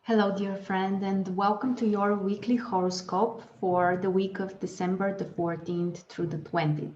Hello, dear friend, and welcome to your weekly horoscope for the week of December the 14th through the 20th.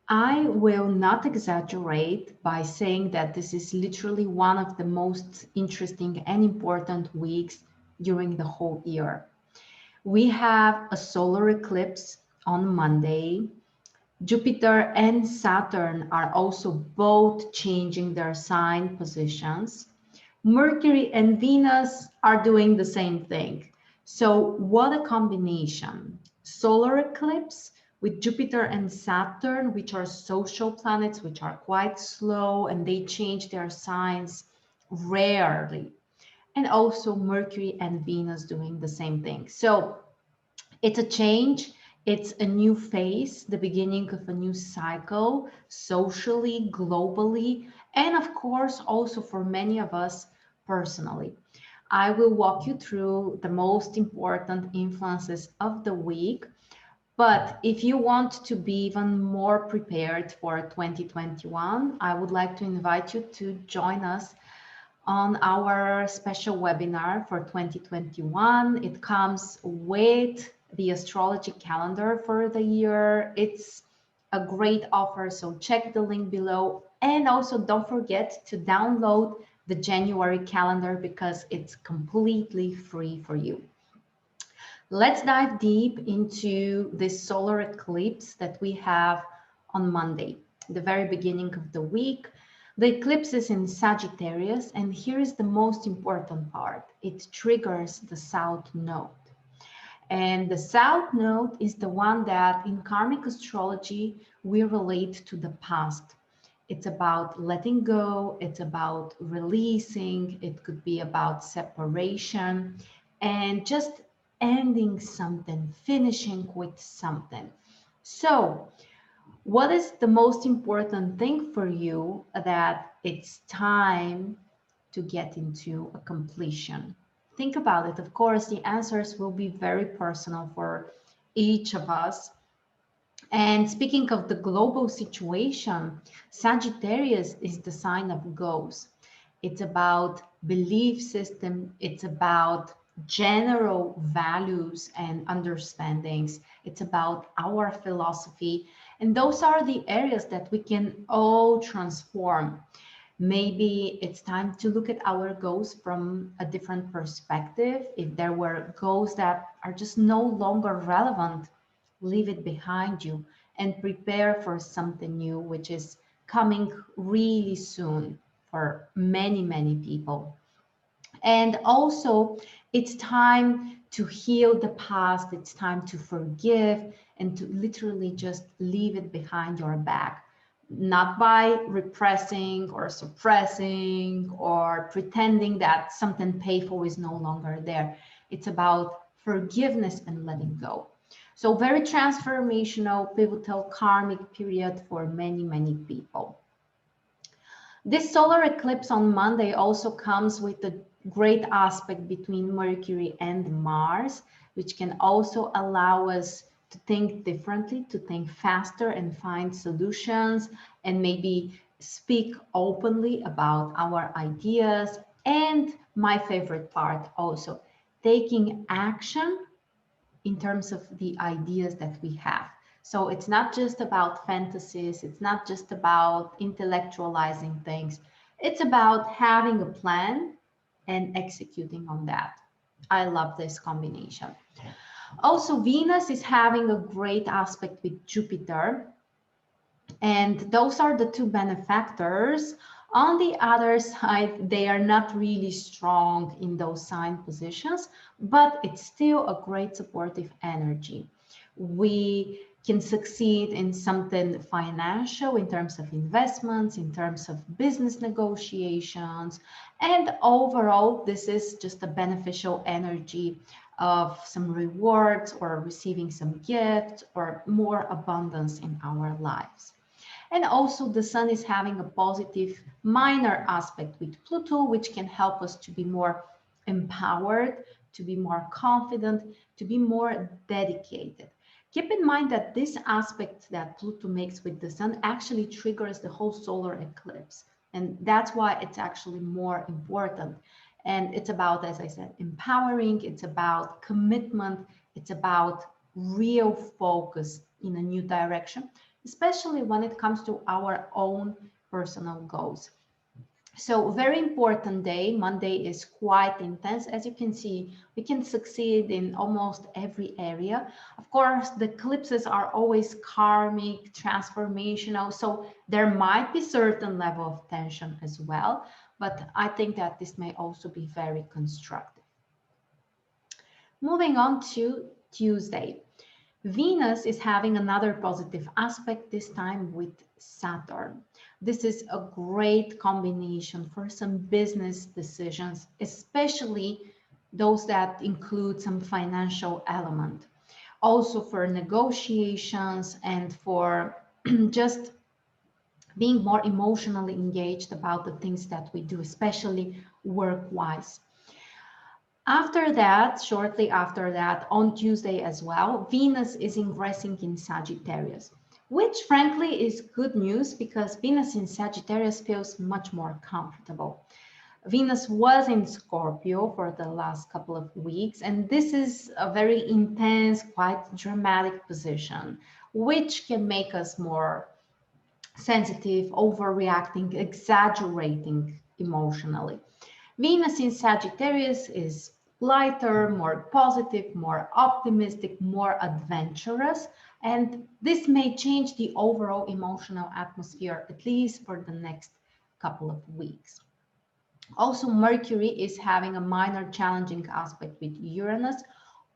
I will not exaggerate by saying that this is literally one of the most interesting and important weeks during the whole year. We have a solar eclipse on Monday. Jupiter and Saturn are also both changing their sign positions. Mercury and Venus are doing the same thing. So what a combination. Solar eclipse with Jupiter and Saturn, which are social planets, which are quite slow and they change their signs rarely. And also Mercury and Venus doing the same thing. So it's a change. It's a new phase, the beginning of a new cycle, socially, globally, and of course, also for many of us personally. I will walk you through the most important influences of the week. But if you want to be even more prepared for 2021, I would like to invite you to join us on our special webinar for 2021. It comes with the astrology calendar for the year. It's a great offer, so check the link below. And also don't forget to download the January calendar because it's completely free for you. Let's dive deep into this solar eclipse that we have on Monday, the very beginning of the week. The eclipse is in Sagittarius, and here is the most important part. It triggers the South Node. And the South Node is the one that in karmic astrology, we relate to the past. It's about letting go, it's about releasing, it could be about separation, and just ending something, finishing with something. So, what is the most important thing for you that it's time to get into a completion? Think about it. Of course, the answers will be very personal for each of us. And speaking of the global situation, Sagittarius is the sign of ghosts. It's about belief system. It's about general values and understandings. It's about our philosophy. And those are the areas that we can all transform. Maybe it's time to look at our goals from a different perspective. If there were goals that are just no longer relevant, leave it behind you and prepare for something new, which is coming really soon for many, many people. And also, it's time to heal the past. It's time to forgive and to literally just leave it behind your back, not by repressing or suppressing or pretending that something painful is no longer there. It's about forgiveness and letting go. So very transformational, pivotal, karmic period for many, many people. This solar eclipse on Monday also comes with a great aspect between Mercury and Mars, which can also allow us to think differently, to think faster and find solutions, and maybe speak openly about our ideas. And my favorite part also, taking action in terms of the ideas that we have. So it's not just about fantasies, it's not just about intellectualizing things, it's about having a plan and executing on that. I love this combination. Also, Venus is having a great aspect with Jupiter, and those are the two benefactors. On the other side, they are not really strong in those sign positions, but it's still a great supportive energy. We can succeed in something financial in terms of investments, in terms of business negotiations, and overall, this is just a beneficial energy of some rewards or receiving some gifts or more abundance in our lives. And also the sun is having a positive minor aspect with Pluto, which can help us to be more empowered, to be more confident, to be more dedicated. Keep in mind that this aspect that Pluto makes with the sun actually triggers the whole solar eclipse. And that's why it's actually more important. And it's about, as I said, empowering, it's about commitment, it's about real focus in a new direction, especially when it comes to our own personal goals. So very important day. Monday is quite intense. As you can see, we can succeed in almost every area. Of course, the eclipses are always karmic, transformational. So there might be certain level of tension as well, but I think that this may also be very constructive. Moving on to Tuesday. Venus is having another positive aspect, this time with Saturn. This is a great combination for some business decisions, especially those that include some financial element. Also for negotiations and for just being more emotionally engaged about the things that we do, especially work-wise. After that, shortly after that, on Tuesday as well, Venus is ingressing in Sagittarius, which frankly is good news because Venus in Sagittarius feels much more comfortable. Venus was in Scorpio for the last couple of weeks, and this is a very intense, quite dramatic position, which can make us more sensitive, overreacting, exaggerating emotionally. Venus in Sagittarius is lighter, more positive, more optimistic, more adventurous, and this may change the overall emotional atmosphere, at least for the next couple of weeks. Also, Mercury is having a minor challenging aspect with Uranus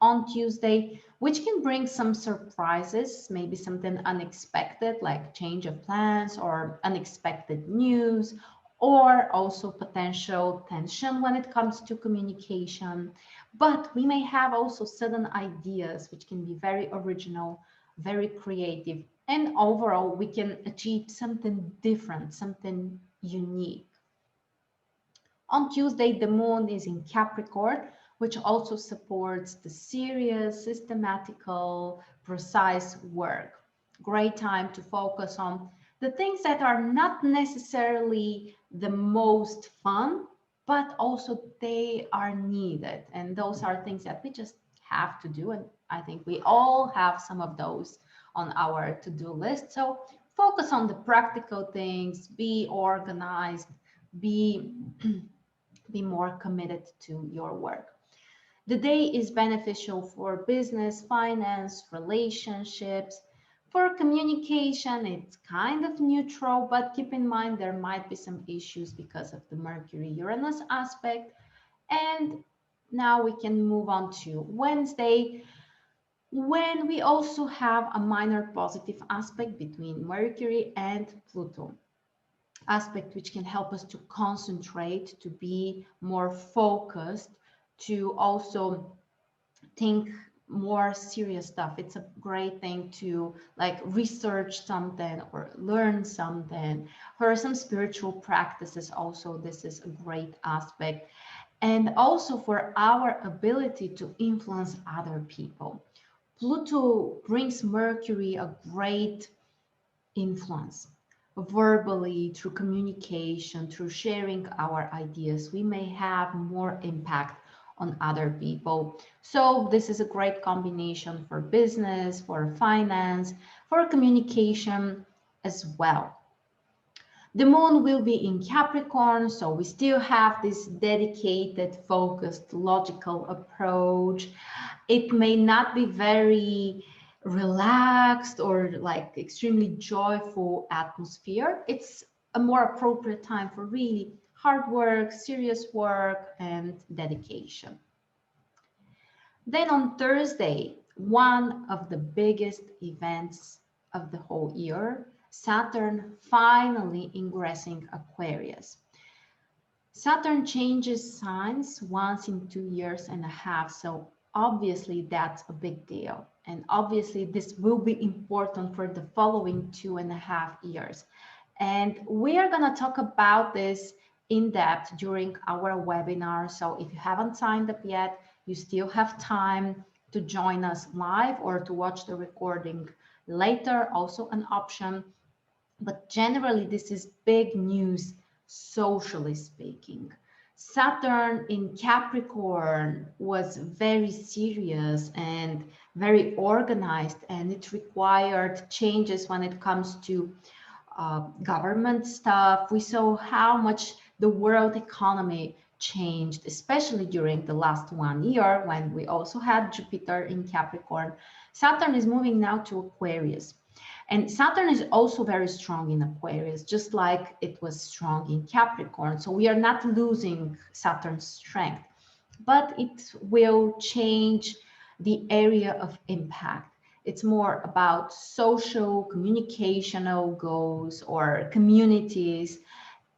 on Tuesday, which can bring some surprises, maybe something unexpected like change of plans or unexpected news, or also potential tension when it comes to communication. But we may have also sudden ideas, which can be very original, very creative, and overall we can achieve something different, something unique. On Tuesday, the moon is in Capricorn, which also supports the serious, systematical, precise work. Great time to focus on the things that are not necessarily the most fun, but also they are needed. And those are things that we just have to do. And I think we all have some of those on our to-do list. So focus on the practical things, be organized, be more committed to your work. The day is beneficial for business, finance, relationships. For communication, it's kind of neutral, but keep in mind there might be some issues because of the Mercury-Uranus aspect. And now we can move on to Wednesday, when we also have a minor positive aspect between Mercury and Pluto. Aspect which can help us to concentrate, to be more focused, to also think more serious stuff. It's a great thing to like research something or learn something. For some spiritual practices also, this is a great aspect. And also for our ability to influence other people. Pluto brings Mercury a great influence. Verbally, through communication, through sharing our ideas, we may have more impact on other people. So this is a great combination for business, for finance, for communication as well. The moon will be in Capricorn, so we still have this dedicated, focused, logical approach. It may not be very relaxed or like extremely joyful atmosphere. It's a more appropriate time for really hard work, serious work, and dedication. Then on Thursday, one of the biggest events of the whole year, Saturn finally ingressing Aquarius. Saturn changes signs once in 2.5 years, so obviously that's a big deal. And obviously this will be important for the following 2.5 years. And we are going to talk about this in depth during our webinar. So if you haven't signed up yet, you still have time to join us live or to watch the recording later, also an option. But generally, this is big news, socially speaking. Saturn in Capricorn was very serious and very organized, and it required changes when it comes to government stuff. We saw how much the world economy changed, especially during the last 1 year when we also had Jupiter in Capricorn. Saturn is moving now to Aquarius. And Saturn is also very strong in Aquarius, just like it was strong in Capricorn. So we are not losing Saturn's strength, but it will change the area of impact. It's more about social, communicational goals or communities.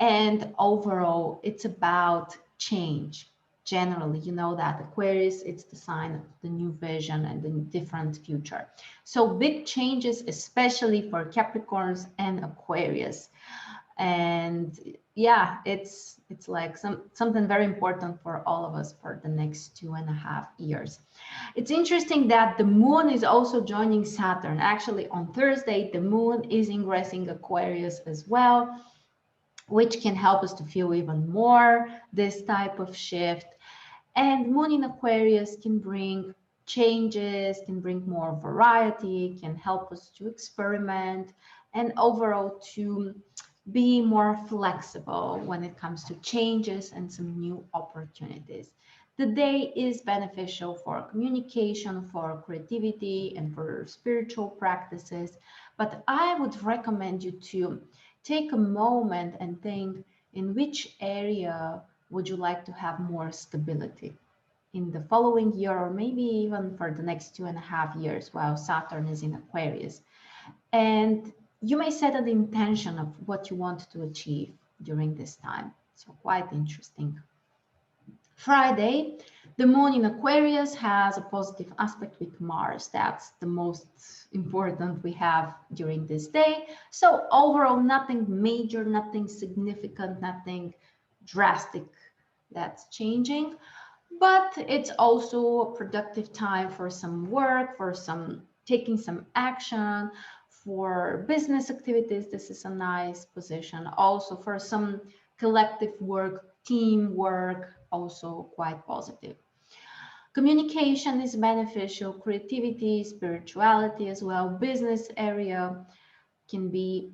And overall, it's about change. Generally, you know that Aquarius, it's the sign of the new vision and the different future. So big changes, especially for Capricorns and Aquarius. And yeah, it's like something very important for all of us for the next 2.5 years. It's interesting that the moon is also joining Saturn. Actually, on Thursday, the moon is ingressing Aquarius as well, which can help us to feel even more this type of shift. And moon in Aquarius can bring changes, can bring more variety, can help us to experiment, and overall to be more flexible when it comes to changes and some new opportunities. The day is beneficial for communication, for creativity, and for spiritual practices, but I would recommend you to take a moment and think, in which area would you like to have more stability in the following year, or maybe even for the next 2.5 years while Saturn is in Aquarius. And you may set an intention of what you want to achieve during this time. So quite interesting. Friday, the moon in Aquarius has a positive aspect with Mars. That's the most important we have during this day. So overall, nothing major, nothing significant, nothing drastic that's changing. But it's also a productive time for some work, for some taking some action, for business activities. This is a nice position. Also for some collective work, teamwork, also quite positive. Communication is beneficial, creativity, spirituality as well, business area can be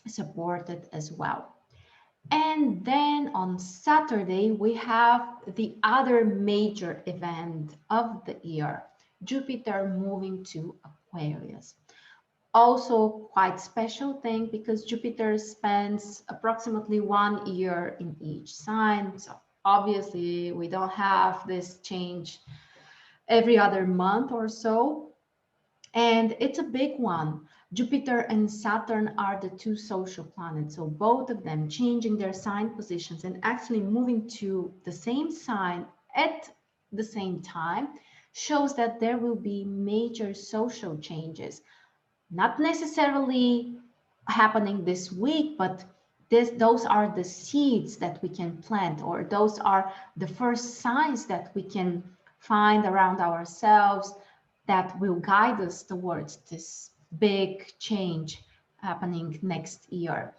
supported as well. And then on Saturday, we have the other major event of the year, Jupiter moving to Aquarius. Also quite special thing because Jupiter spends approximately 1 year in each sign. So obviously we don't have this change every other month or so. And it's a big one. Jupiter and Saturn are the two social planets. So both of them changing their sign positions and actually moving to the same sign at the same time shows that there will be major social changes. Not necessarily happening this week, but those are the seeds that we can plant, or those are the first signs that we can find around ourselves that will guide us towards this big change happening next year.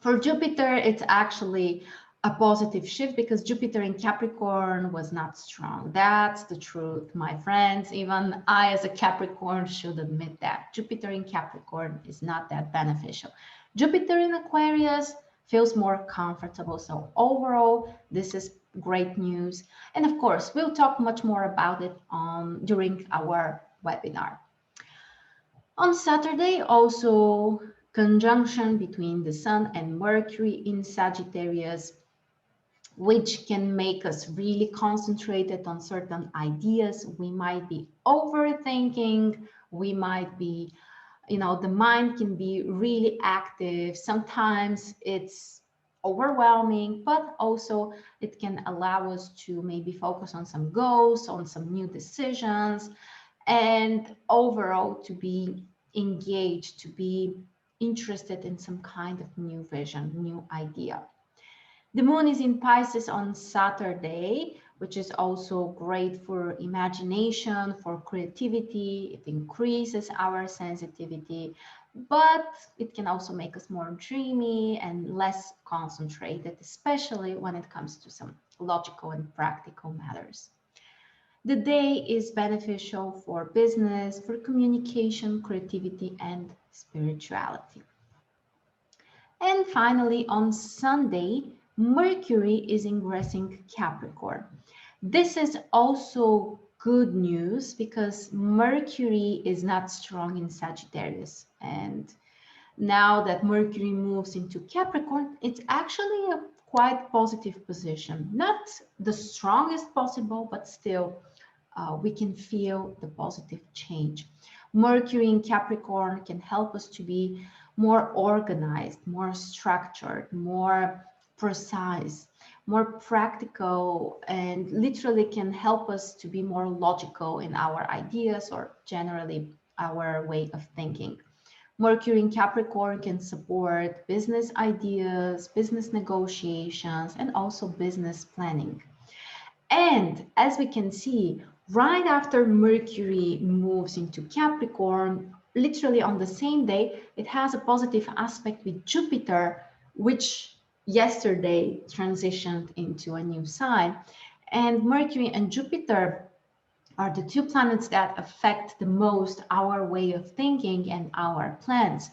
For Jupiter, it's actually a positive shift because Jupiter in Capricorn was not strong. That's the truth, my friends. Even I, as a Capricorn, should admit that. Jupiter in Capricorn is not that beneficial. Jupiter in Aquarius feels more comfortable. So overall, this is great news. And of course, we'll talk much more about it during our webinar. On Saturday, also conjunction between the Sun and Mercury in Sagittarius, which can make us really concentrated on certain ideas. We might be overthinking, we might be, the mind can be really active. Sometimes it's overwhelming, but also it can allow us to maybe focus on some goals, on some new decisions, and overall to be engaged, to be interested in some kind of new vision, new idea. The moon is in Pisces on Saturday, which is also great for imagination, for creativity. It increases our sensitivity. but it can also make us more dreamy and less concentrated, especially when it comes to some logical and practical matters. The day is beneficial for business, for communication, creativity, and spirituality. And finally, on Sunday, Mercury is ingressing Capricorn. This is also good news because Mercury is not strong in Sagittarius. And now that Mercury moves into Capricorn, it's actually a quite positive position. Not the strongest possible, but still we can feel the positive change. Mercury in Capricorn can help us to be more organized, more structured, more precise, more practical, and literally can help us to be more logical in our ideas or generally our way of thinking. Mercury in Capricorn can support business ideas, business negotiations, and also business planning. And as we can see, right after Mercury moves into Capricorn, literally on the same day, it has a positive aspect with Jupiter, which yesterday transitioned into a new sign. And Mercury and Jupiter are the two planets that affect the most our way of thinking and our plans.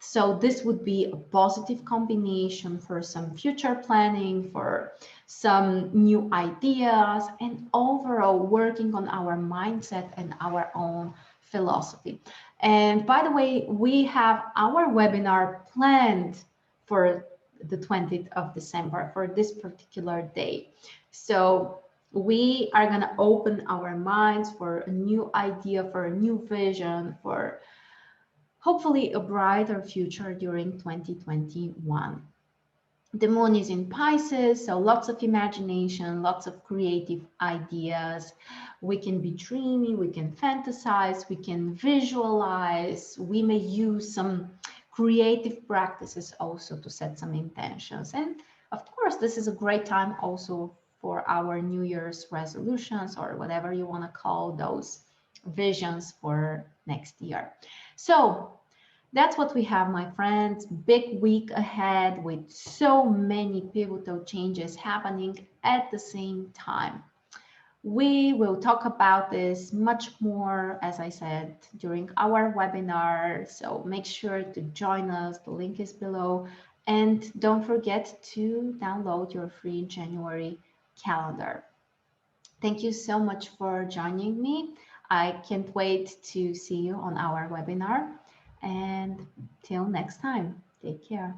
So this would be a positive combination for some future planning, for some new ideas, and overall working on our mindset and our own philosophy. And by the way, we have our webinar planned for the 20th of December for this particular day. So we are going to open our minds for a new idea, for a new vision, for hopefully a brighter future during 2021. The moon is in Pisces, so lots of imagination, lots of creative ideas. We can be dreamy, we can fantasize, we can visualize. We may use some creative practices also to set some intentions. And of course, this is a great time also for our New Year's resolutions or whatever you want to call those visions for next year. So that's what we have, my friends. Big week ahead with so many pivotal changes happening at the same time. We will talk about this much more, as I said, during our webinar. So make sure to join us. The link is below. And don't forget to download your free January calendar. Thank you so much for joining me. I can't wait to see you on our webinar. And till next time, take care.